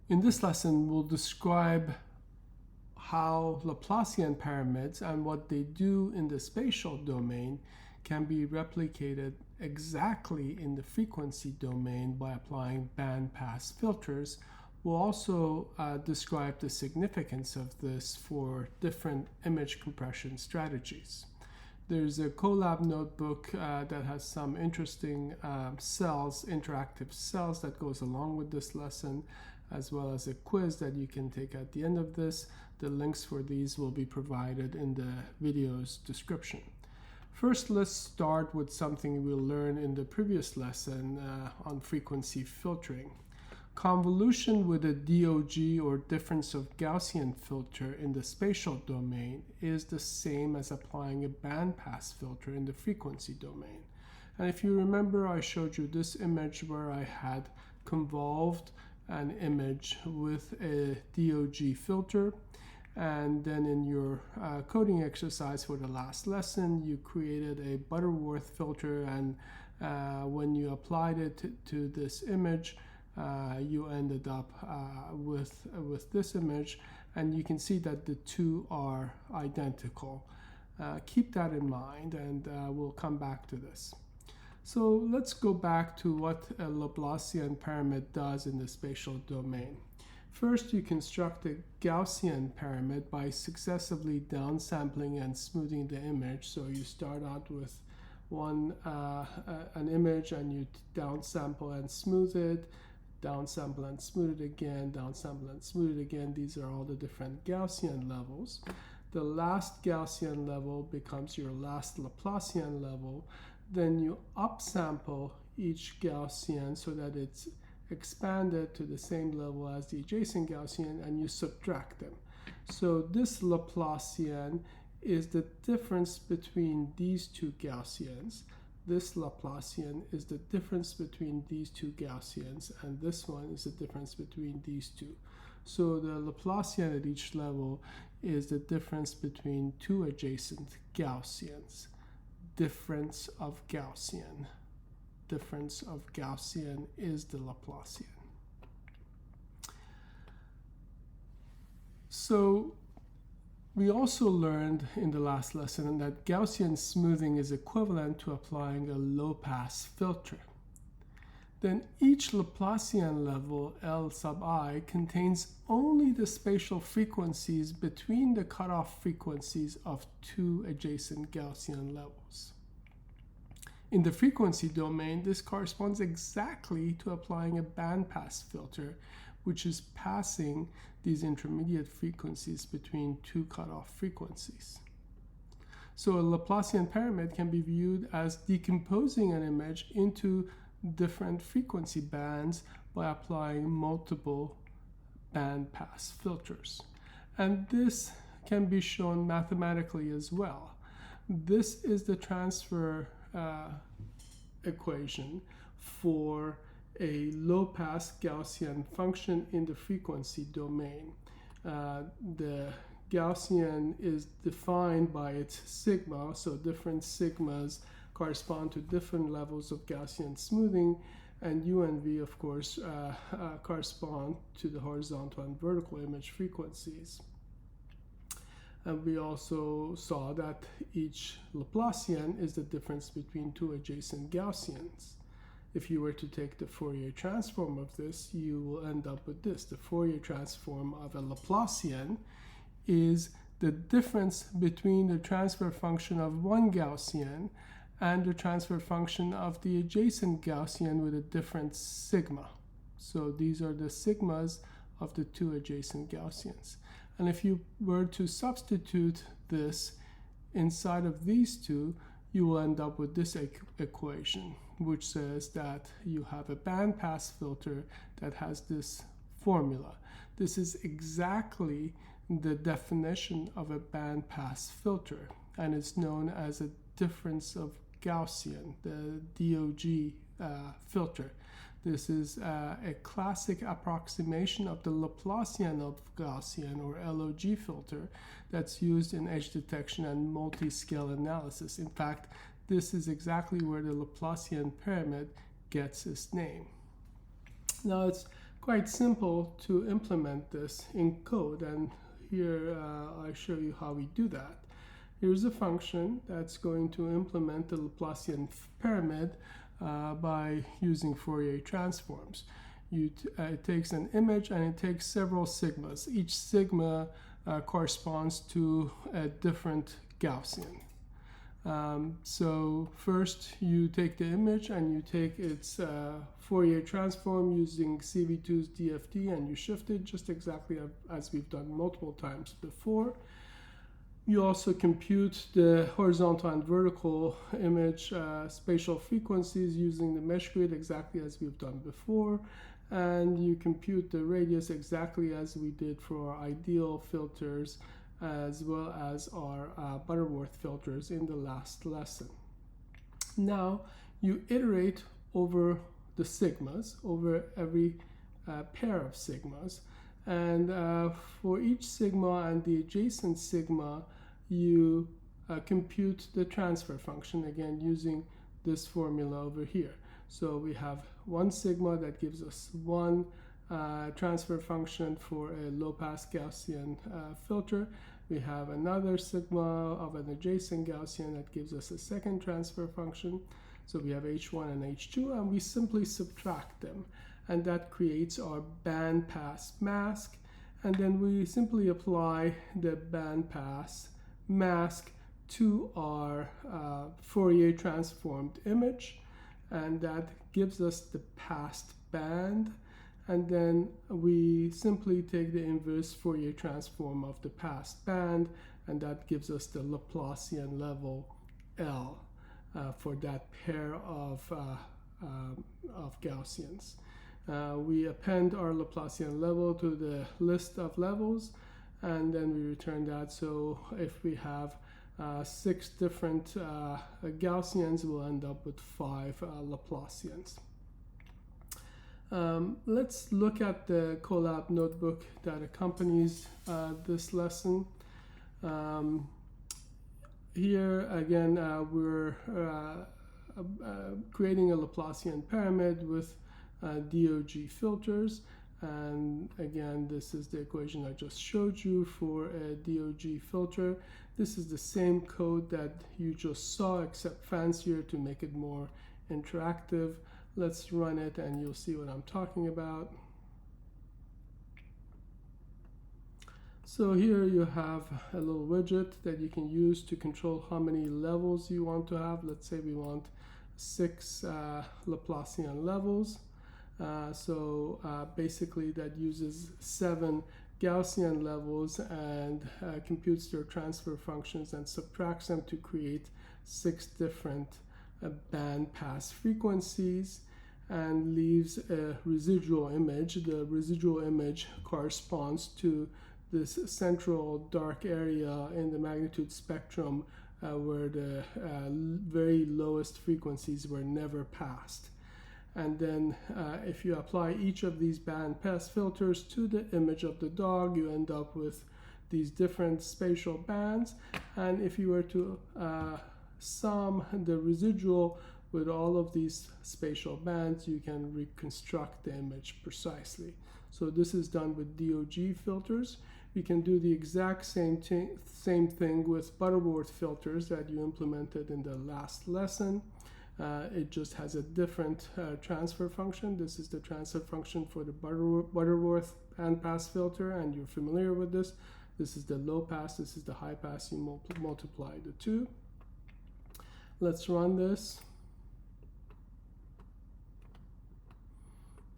In this lesson, we'll describe how Laplacian pyramids and what they do in the spatial domain can be replicated exactly in the frequency domain by applying bandpass filters. We'll also describe the significance of this for different image compression strategies. There's a Colab notebook that has some interesting interactive cells that goes along with this lesson, as well as a quiz that you can take at the end of this. The links for these will be provided in the video's description. First, let's start with something we'll learn in the previous lesson on frequency filtering. Convolution with a DOG or difference of Gaussian filter in the spatial domain is the same as applying a bandpass filter in the frequency domain. And if you remember, I showed you this image where I had convolved an image with a DOG filter, and then in your coding exercise for the last lesson, you created a Butterworth filter, and when you applied it to this image, you ended up with this image, and you can see that the two are identical. Keep that in mind, and we'll come back to this. So let's go back to what a Laplacian pyramid does in the spatial domain. First, you construct a Gaussian pyramid by successively downsampling and smoothing the image. So you start out with an image, and you downsample and smooth it, downsample and smooth it again, downsample and smooth it again. These are all the different Gaussian levels. The last Gaussian level becomes your last Laplacian level. Then you upsample each Gaussian so that it's expanded to the same level as the adjacent Gaussian, and you subtract them. So this Laplacian is the difference between these two Gaussians. This Laplacian is the difference between these two Gaussians, and this one is the difference between these two. So the Laplacian at each level is the difference between two adjacent Gaussians. Difference of Gaussian. Difference of Gaussian is the Laplacian. So we also learned in the last lesson that Gaussian smoothing is equivalent to applying a low-pass filter. Then each Laplacian level, L sub I, contains only the spatial frequencies between the cutoff frequencies of two adjacent Gaussian levels. In the frequency domain, this corresponds exactly to applying a bandpass filter, which is passing these intermediate frequencies between two cutoff frequencies. So a Laplacian pyramid can be viewed as decomposing an image into different frequency bands by applying multiple bandpass filters. And this can be shown mathematically as well. This is the transfer equation for a low-pass Gaussian function in the frequency domain. The Gaussian is defined by its sigma, so different sigmas correspond to different levels of Gaussian smoothing, and U and V, of course, correspond to the horizontal and vertical image frequencies. And we also saw that each Laplacian is the difference between two adjacent Gaussians. If you were to take the Fourier transform of this, you will end up with this. The Fourier transform of a Laplacian is the difference between the transfer function of one Gaussian and the transfer function of the adjacent Gaussian with a different sigma. So these are the sigmas of the two adjacent Gaussians. And if you were to substitute this inside of these two, you will end up with this equation, which says that you have a bandpass filter that has this formula. This is exactly the definition of a bandpass filter, and it's known as a difference of Gaussian, the DOG filter. This is a classic approximation of the Laplacian of Gaussian, or LOG filter, that's used in edge detection and multi-scale analysis. In fact, this is exactly where the Laplacian pyramid gets its name. Now, it's quite simple to implement this in code, and here I show you how we do that. Here's a function that's going to implement the Laplacian pyramid by using Fourier transforms. It takes an image and it takes several sigmas. Each sigma corresponds to a different Gaussian. So first you take the image and you take its Fourier transform using CV2's DFT, and you shift it just exactly as we've done multiple times before. You also compute the horizontal and vertical image spatial frequencies using the mesh grid exactly as we've done before, and you compute the radius exactly as we did for our ideal filters as well as our Butterworth filters in the last lesson. Now you iterate over the sigmas, over every pair of sigmas, and for each sigma and the adjacent sigma you compute the transfer function, again using this formula over here. So we have one sigma that gives us one transfer function for a low-pass Gaussian filter. We have another sigma of an adjacent Gaussian that gives us a second transfer function. So we have H1 and H2, and we simply subtract them, and that creates our bandpass mask. And then we simply apply the bandpass mask to our Fourier transformed image, and that gives us the passed band. And then we simply take the inverse Fourier transform of the passed band, and that gives us the Laplacian level L for that pair of Gaussians. We append our Laplacian level to the list of levels, and then we return that. So if we have 6 different Gaussians, we'll end up with 5 Laplacians. Let's look at the Colab notebook that accompanies this lesson. Here again we're creating a Laplacian pyramid with DOG filters, and again this is the equation I just showed you for a DOG filter. This is the same code that you just saw, except fancier to make it more interactive. Let's run it and you'll see what I'm talking about. So here you have a little widget that you can use to control how many levels you want to have. Let's say we want 6 Laplacian levels. Basically that uses 7 Gaussian levels and computes their transfer functions and subtracts them to create 6 different band pass frequencies, and leaves a residual image. The residual image corresponds to this central dark area in the magnitude spectrum where the very lowest frequencies were never passed. And then if you apply each of these band pass filters to the image of the dog, you end up with these different spatial bands. And if you were to sum the residual with all of these spatial bands, you can reconstruct the image precisely. So this is done with DOG filters. We can do the exact same thing with Butterworth filters that you implemented in the last lesson. It just has a different transfer function. This is the transfer function for the Butterworth bandpass filter, and you're familiar with this. This is the low pass, this is the high pass. You multiply the two. Let's run this.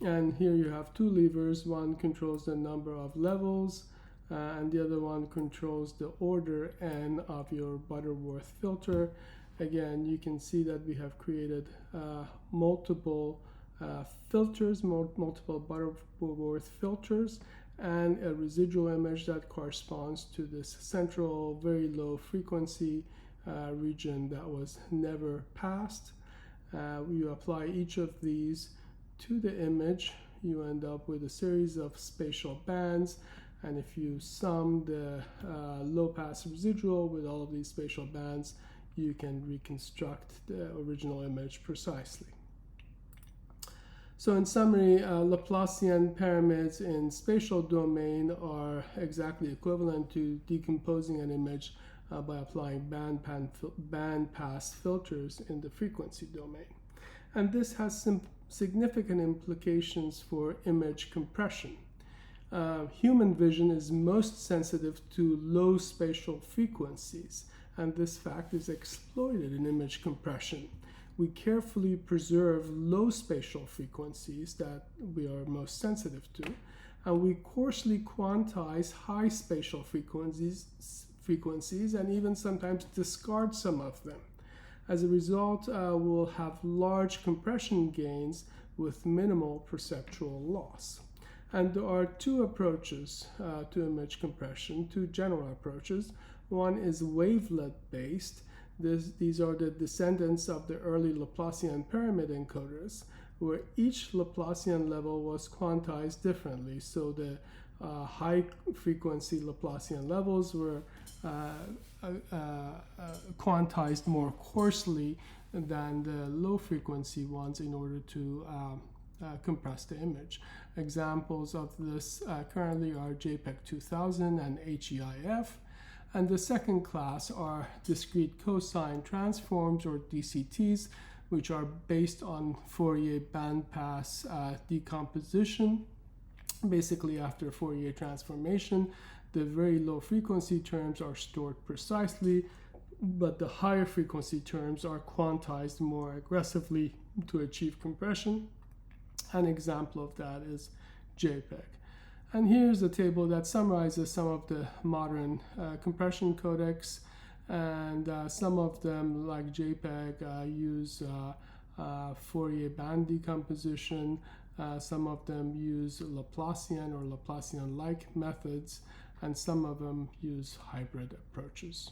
And here you have 2 levers. One controls the number of levels, and the other one controls the order n of your Butterworth filter. Again, you can see that we have created multiple filters, multiple Butterworth filters, and a residual image that corresponds to this central very low frequency region that was never passed. You apply each of these to the image, you end up with a series of spatial bands, and if you sum the low pass residual with all of these spatial bands, you can reconstruct the original image precisely. So in summary, Laplacian pyramids in spatial domain are exactly equivalent to decomposing an image by applying bandpass filters in the frequency domain. And this has some significant implications for image compression. Human vision is most sensitive to low spatial frequencies, and this fact is exploited in image compression. We carefully preserve low spatial frequencies that we are most sensitive to, and we coarsely quantize high spatial frequencies and even sometimes discard some of them. As a result, we'll have large compression gains with minimal perceptual loss. And there are two approaches to image compression, two general approaches. One is wavelet-based. These are the descendants of the early Laplacian pyramid encoders, where each Laplacian level was quantized differently. So the high-frequency Laplacian levels were quantized more coarsely than the low-frequency ones in order to compress the image. Examples of this currently are JPEG 2000 and HEIF. And the second class are discrete cosine transforms, or DCTs, which are based on Fourier bandpass decomposition. Basically, after Fourier transformation, the very low frequency terms are stored precisely, but the higher frequency terms are quantized more aggressively to achieve compression. An example of that is JPEG. And here's a table that summarizes some of the modern compression codecs, and some of them, like JPEG, use Fourier band decomposition. Some of them use Laplacian or Laplacian-like methods, and some of them use hybrid approaches.